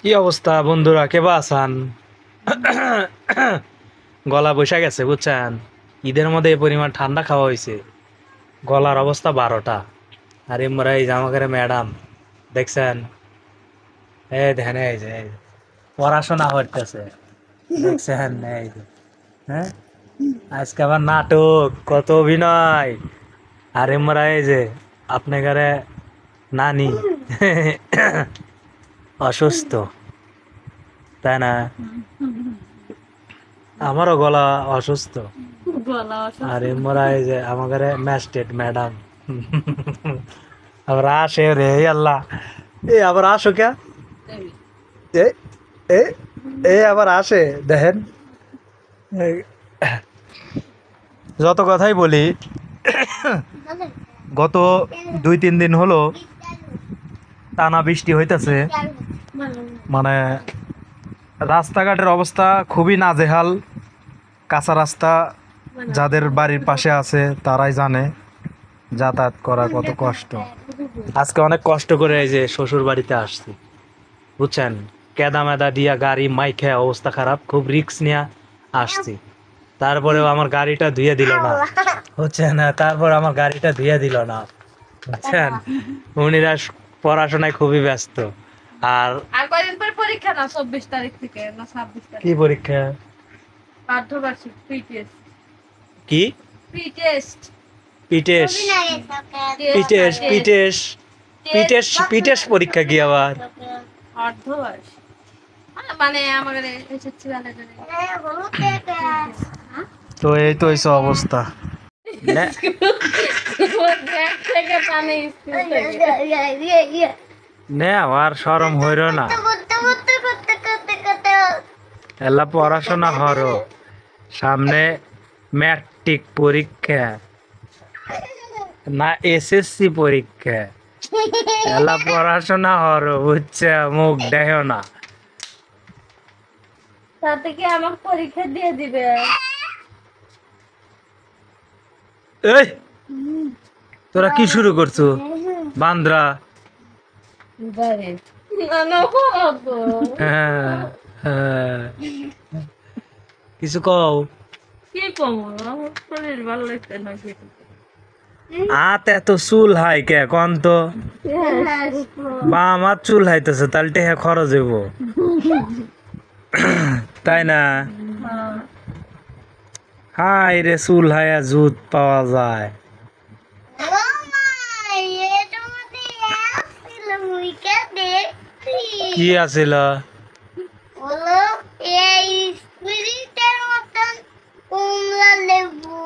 কি অবস্থা বন্ধুরা, কেবা আছেন? গলা বসে গেছে বুঝছেন। ঈদের মধ্যে এই পরিমাণ ঠান্ডা খাওয়া হয়েছে, গলার অবস্থা 12টা। আর ইমরা এই জামাকারে ম্যাডাম দেখছেন, এই দেখেন, এই যে পড়াশোনা করতেছে দেখছেন, এই যে হ্যাঁ, আজকে আবার নাটক, কত অভিনয়। আর ইমরা এই যে আপনাকে নানি অসুস্থ, তাই না? আমারও গলা অসুস্থ। আর এমরা এই যে আমাদের ম্যাজিস্ট্রেট ম্যাডাম আবার আসে রে আল্লাহ, এ আবার আসো কে, এ এ এ আবার আসে দেখেন। যত কথাই বলি, গত 2-3 দিন হলো টানা বৃষ্টি হইতেছে, মানে রাস্তাঘাটের অবস্থা খুবই নাজেহাল। কাঁচা রাস্তা, যাদের বাড়ির পাশে আছে তারাই জানে যাতায়াত করা কত কষ্ট। আজকে অনেক কষ্ট করে এই যে শ্বশুর বাড়িতে আসছি বুঝছেন, কেদা মেদা দিয়া গাড়ি মাইখে অবস্থা খারাপ, খুব রিস্ক নিয়ে আসছি। তারপরেও আমার গাড়িটা ধুয়ে দিল না বুঝছেন, তারপর আমার গাড়িটা ধুয়ে দিল না বুঝছেন। উনিরা পড়াশোনায় খুবই ব্যস্ত। আর কয়দিন পর পরীক্ষা না, 24 তারিখ থেকে না 26 তারিখ? কি পরীক্ষা? পাঠ্যবার্ষিক প্রি টেস্ট। কি প্রি টেস্ট? পিটেশ পিটেশ পিটেশ পিটেশ পিটেশ পরীক্ষা কি আবার? অর্ধবার্ষিক মানে আমাদের এসেছি ভালো করে। তো এই তো এই অবস্থা। ব্যাগ থেকে পানি স্কুল থেকে। নে আর শরম হইল না, এলা পড়াশোনা হরো, সামনে ম্যাট্রিক পরীক্ষা না এসএসসি পরীক্ষা, এলা পড়াশোনা হরো বুঝছে, মুখ দেখো না। তাতে কি আমাকে পরীক্ষা দিয়ে দিবে? এই তোরা কি শুরু করছো বান্দ্রা? হ্যাঁ, হ্যাঁ। কিছু কও। কি কমো, আমার শরীর ভালো লাগছে না। আত এত চুল হাই কে কন তো, বা আমার চুল হাইতেছে তাহলে টেহা খরচ হইব, তাই না? হাই রে, চুল হাইয়া জুত পাওয়া যায়। কি আছিল? এই স্পিরিটের মতন কমলা লেবু